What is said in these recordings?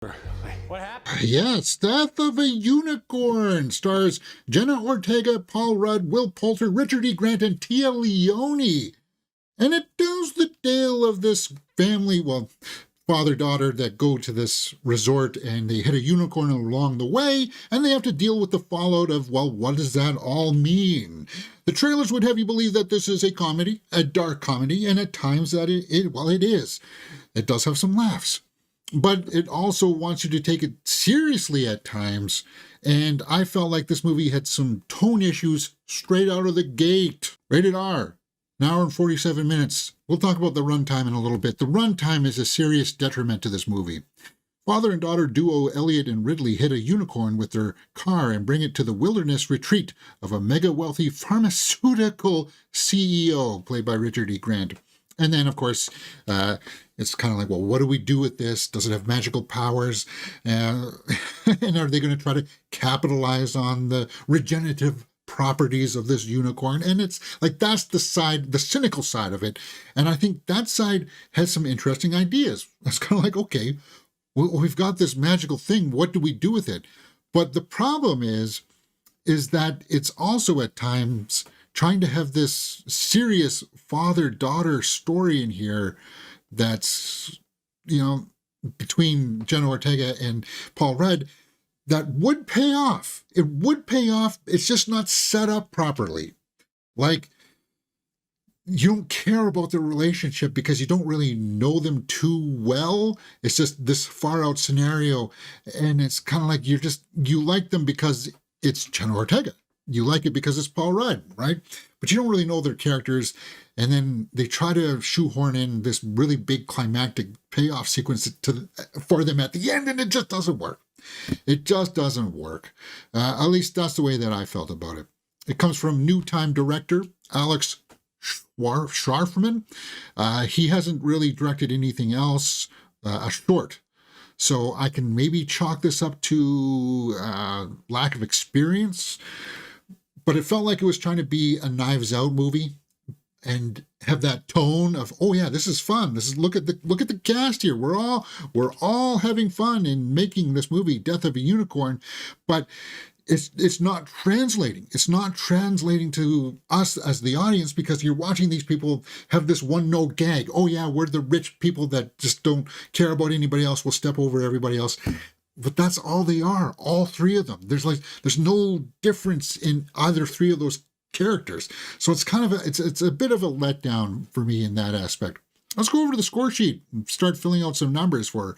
What happened? Yes, Death of a Unicorn stars Jenna Ortega, Paul Rudd, Will Poulter, Richard E. Grant, and Tia Leone. And it tells the tale of this family, well, father-daughter that go to this resort and they hit a unicorn along the way and they have to deal with the fallout of, well, what does that all mean? The trailers would have you believe that this is a comedy, a dark comedy, and at times that it is. It does have some laughs. But it also wants you to take it seriously at times, and I felt like this movie had some tone issues straight out of the gate. Rated R, an hour and 47 minutes. We'll talk about the runtime in a little bit. The runtime is a serious detriment to this movie. Father and daughter duo Elliot and Ridley hit a unicorn with their car and bring it to the wilderness retreat of a mega-wealthy pharmaceutical CEO, played by Richard E. Grant. And then, of course, it's kind of like, well, what do we do with this? Does it have magical powers? And are they going to try to capitalize on the regenerative properties of this unicorn? And it's like, that's the side, the cynical side of it. And I think that side has some interesting ideas. It's kind of like, okay, we've got this magical thing. What do we do with it? But the problem is that it's also at times trying to have this serious father-daughter story in here that's, between Jenna Ortega and Paul Rudd, that would pay off. It would pay off. It's just not set up properly. Like, you don't care about the relationship because you don't really know them too well. It's just this far out scenario. And it's kind of like you like them because it's Jenna Ortega. You like it because it's Paul Rudd, right? But you don't really know their characters. And then they try to shoehorn in this really big climactic payoff sequence for them at the end, and it just doesn't work. It just doesn't work. At least that's the way that I felt about it. It comes from New Time director Alex Scharfman. He hasn't really directed anything else, a short. So I can maybe chalk this up to lack of experience. But it felt like it was trying to be a Knives Out movie and have that tone of, oh yeah, this is fun. This is look at the cast here. We're all having fun in making this movie, Death of a Unicorn, but it's not translating. It's not translating to us as the audience because you're watching these people have this one note gag. Oh yeah, we're the rich people that just don't care about anybody else. We'll step over everybody else. But that's all they are, all three of them. There's no difference in either three of those characters. So it's kind of it's a bit of a letdown for me in that aspect. Let's go over to the score sheet and start filling out some numbers for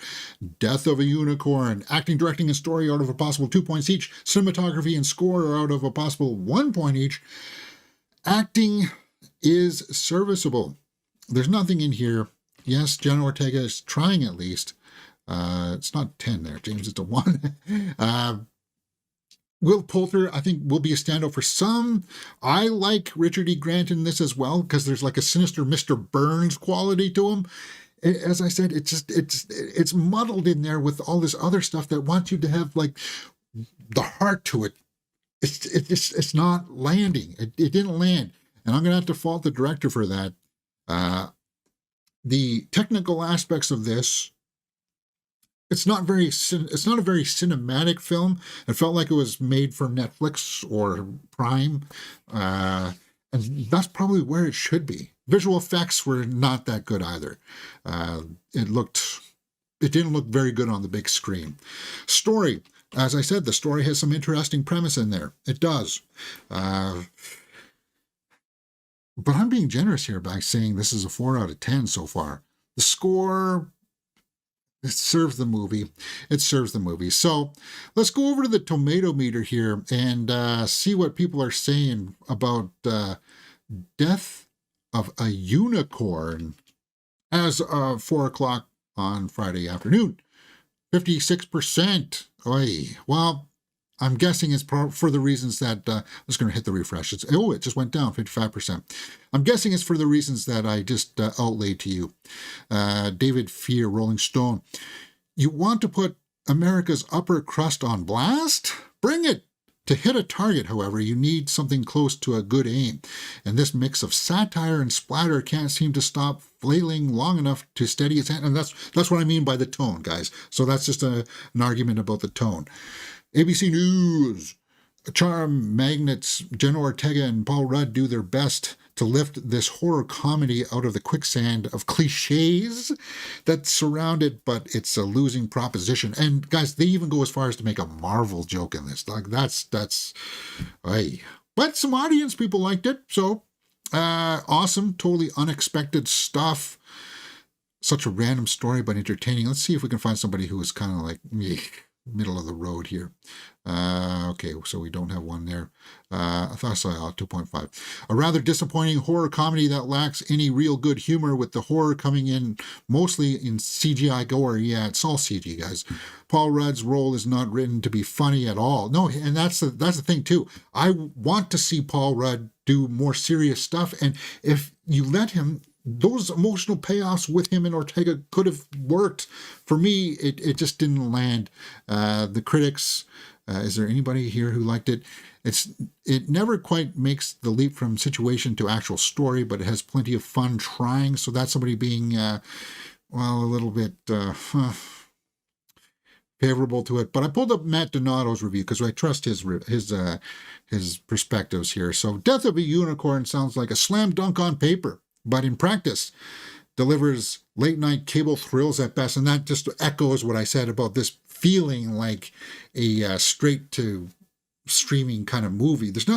Death of a Unicorn. Acting, directing, and story out of a possible 2 points each. Cinematography and score are out of a possible 1 point each. Acting is serviceable. There's nothing in here. Yes, Jenna Ortega is trying at least. It's not 10 there, James, it's a 1. Will Poulter, I think, will be a standout for some. I like Richard E. Grant in this as well, because there's like a sinister Mr. Burns quality to him. As I said, it's muddled in there with all this other stuff that wants you to have like the heart to it. It's not landing. It didn't land. And I'm going to have to fault the director for that. The technical aspects of this, it's not a very cinematic film. It felt like it was made for Netflix or Prime, and that's probably where it should be. Visual effects were not that good either. It didn't look very good on the big screen. Story, as I said, the story has some interesting premise in there. It does. But I'm being generous here by saying this is a 4 out of 10 so far. The score, it serves the movie. It serves the movie. So let's go over to the tomato meter here and see what people are saying about Death of a Unicorn as of 4 o'clock on Friday afternoon. 56%. Oy. Well, I'm guessing it's for the reasons that, I'm just going to hit the refresh. It just went down 55%. I'm guessing it's for the reasons that I just outlaid to you. David Fear, Rolling Stone. You want to put America's upper crust on blast? Bring it. To hit a target, however, you need something close to a good aim, and this mix of satire and splatter can't seem to stop flailing long enough to steady its hand. And that's what I mean by the tone, guys. So that's just an argument about the tone. ABC News. Charm magnates Jenna Ortega and Paul Rudd do their best to lift this horror comedy out of the quicksand of cliches that surround it, but it's a losing proposition. And guys, they even go as far as to make a Marvel joke in this. Like that's hey. But some audience people liked it, so awesome, totally unexpected stuff. Such a random story, but entertaining. Let's see if we can find somebody who is kind of like middle of the road here. Okay, so we don't have one there. I thought I saw 2.5. A rather disappointing horror comedy that lacks any real good humor, with the horror coming in mostly in CGI gore. Yeah, it's all CG, guys. Paul Rudd's role is not written to be funny at all. No, and that's the thing too. I want to see Paul Rudd do more serious stuff, and if you let him, those emotional payoffs with him and Ortega could have worked. For me, it just didn't land. The critics, is there anybody here who liked it? It never quite makes the leap from situation to actual story, but it has plenty of fun trying. So that's somebody being, a little bit favorable to it. But I pulled up Matt Donato's review because I trust his perspectives here. So Death of a Unicorn sounds like a slam dunk on paper, but in practice delivers late night cable thrills at best. And that just echoes what I said about this feeling like a straight to streaming kind of movie. There's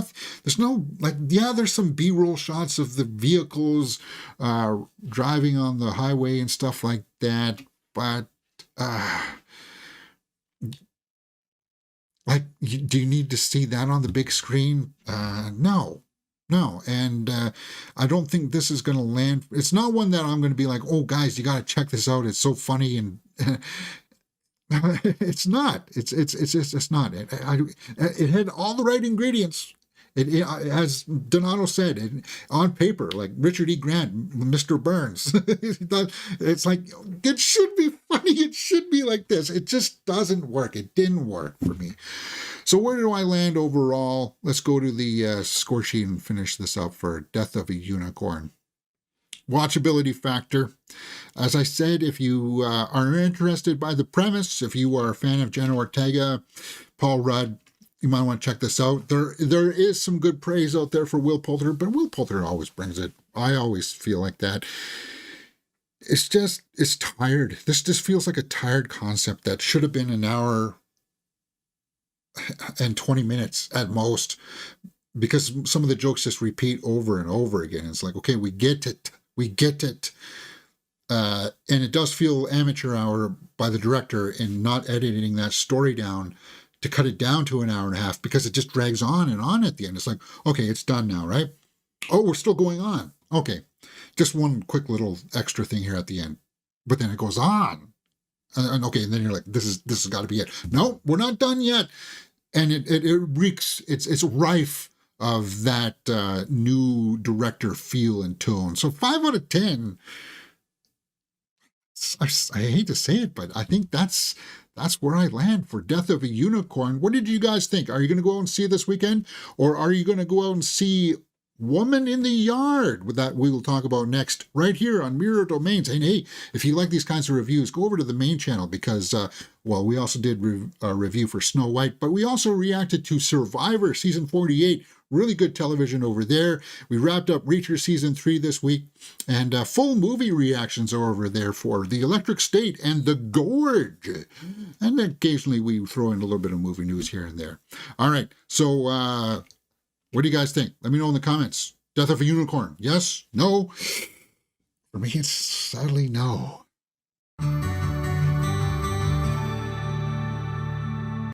no like, yeah, there's some B-roll shots of the vehicles driving on the highway and stuff like that, but do you need to see that on the big screen? No, and I don't think this is going to land. It's not one that I'm going to be like, oh, guys, you got to check this out. It's so funny, and it's not. It's not. It had all the right ingredients. It as Donato said, on paper, like Richard E. Grant, Mr. Burns. It's like, it should be funny. It should be like this. It just doesn't work. It didn't work for me. So where do I land overall? Let's go to the score sheet and finish this up for Death of a Unicorn. Watchability factor. As I said, if you are interested by the premise, if you are a fan of Jenna Ortega, Paul Rudd, you might want to check this out. There is some good praise out there for Will Poulter, but Will Poulter always brings it. I always feel like that. It's tired. This just feels like a tired concept that should have been an hour and 20 minutes at most, because some of the jokes just repeat over and over again. It's like, okay, we get it. And it does feel amateur hour by the director in not editing that story down to cut it down to an hour and a half, because it just drags on and on at the end. It's like, okay, it's done now, right? Oh, we're still going on. Okay, just one quick little extra thing here at the end, but then it goes on. And okay, and then you're like, this has got to be it. No, we're not done yet. And it reeks, it's rife of that new director feel and tone. So 5 out of 10. I hate to say it, but I think that's where I land for Death of a Unicorn. What did you guys think? Are you going to go out and see it this weekend? Or are you going to go out and see Woman in the Yard, that we will talk about next, right here on Mirror Domains? And hey, if you like these kinds of reviews, go over to the main channel, because we also did a review for Snow White, but we also reacted to Survivor season 48. Really good television over there. We wrapped up Reacher season 3 this week, and full movie reactions are over there for The Electric State and The Gorge. And occasionally we throw in a little bit of movie news here and there. All right, so what do you guys think? Let me know in the comments. Death of a Unicorn, yes? No? For me, it's sadly no.